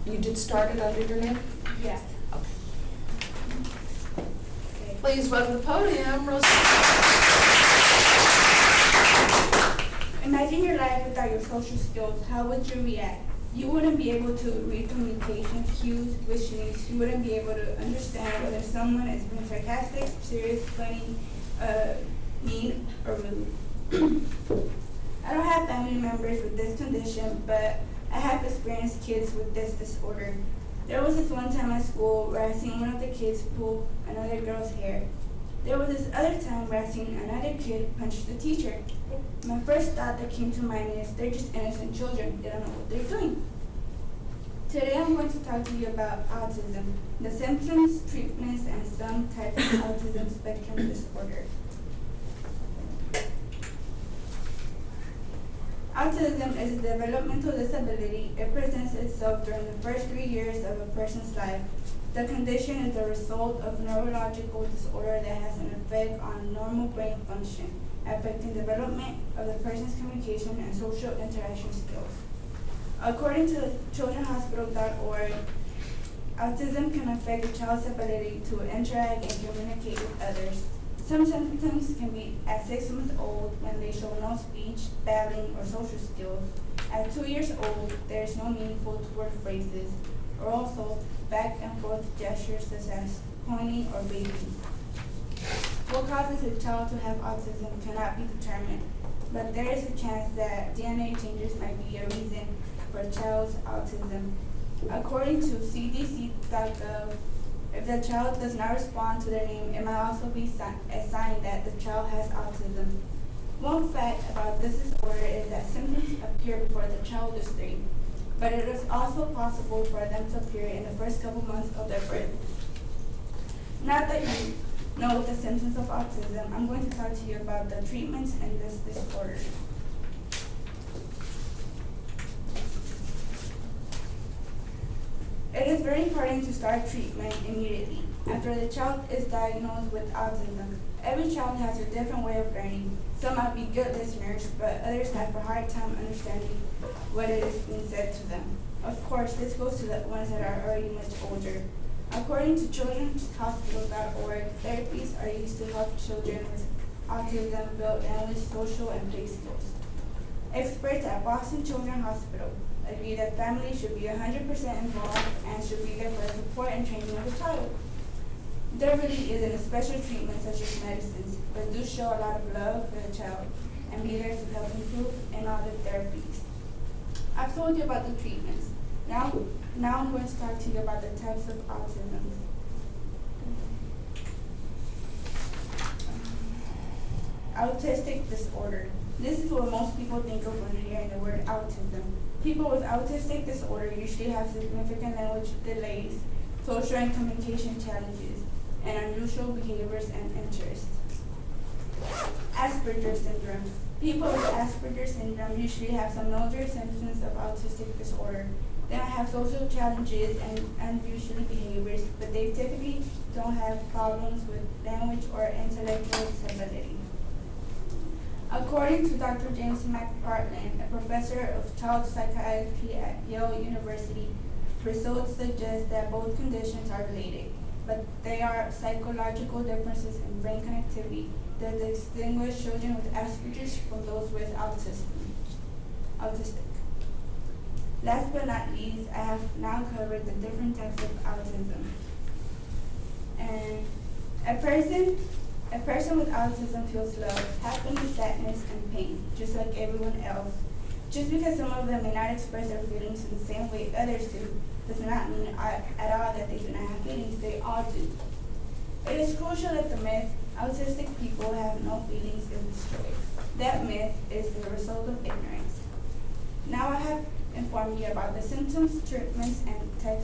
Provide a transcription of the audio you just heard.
You did start it under your name? Yeah. Okay. Okay. Please welcome to the podium, Rosalba. Imagine your life without your social skills. How would you react? You wouldn't be able to read communication cues, which means you wouldn't be able to understand whether someone is being sarcastic, serious, funny, mean, or rude. I don't have family members with this condition, but I have experienced kids with this disorder. There was this one time at school where I seen one of the kids pull another girl's hair. There was this other time where I seen another kid punch the teacher. My first thought that came to mind is they're just innocent children. They don't know what they're doing. Today I'm going to talk to you about autism, the symptoms, treatments, and some types of autism spectrum disorder. Autism is a developmental disability. It presents itself during the first 3 years of a person's life. The condition is the result of neurological disorder that has an effect on normal brain function, affecting development of the person's communication and social interaction skills. According to childrenhospital.org, autism can affect a child's ability to interact and communicate with others. Some symptoms can be at 6 months old when they show no speech, babbling, or social skills. At 2 years old, there is no meaningful word phrases, or also back and forth gestures such as pointing or waving. What causes a child to have autism cannot be determined, but there is a chance that DNA changes might be a reason for a child's autism. According to CDC.gov, if the child does not respond to their name, it might also be a sign that the child has autism. One fact about this disorder is that symptoms appear before the child is 3, but it is also possible for them to appear in the first couple months of their birth. Now that you know the symptoms of autism, I'm going to talk to you about the treatments in this disorder. It is very important to start treatment immediately after the child is diagnosed with autism. Every child has a different way of learning. Some might be good listeners, but others have a hard time understanding what it is being said to them. Of course, this goes to the ones that are already much older. According to childrenhospital.org, therapies are used to help children with autism build language, social, and play skills. Experts at Boston Children's Hospital agree that families should be 100% involved and should be there for the support and training of the child. There really isn't a special treatment such as medicines, but do show a lot of love for the child and be there to help improve in all the therapies. I've told you about the treatments. Now I'm going to talk to you about the types of autism. Autistic disorder. This is what most people think of when hearing the word autism. People with autistic disorder usually have significant language delays, social and communication challenges, and unusual behaviors and interests. Asperger's syndrome. People with Asperger's syndrome usually have some major symptoms of autistic disorder. They might have social challenges and unusual behaviors, but they typically don't have problems with language or intellectual disability. According to Dr. James McPartland, a professor of child psychiatry at Yale University, results suggest that both conditions are related, but there are psychological differences in brain connectivity that distinguish children with Asperger's from those with autistic. Last but not least, I have now covered the different types of autism. And a person with autism feels love, happiness, sadness, and pain, just like everyone else. Just because some of them may not express their feelings in the same way others do, does not mean at all that they do not have feelings. They all do. It is crucial that the myth, autistic people have no feelings, is destroyed. That myth is the result of ignorance. Now I have informed you about the symptoms, treatments, and types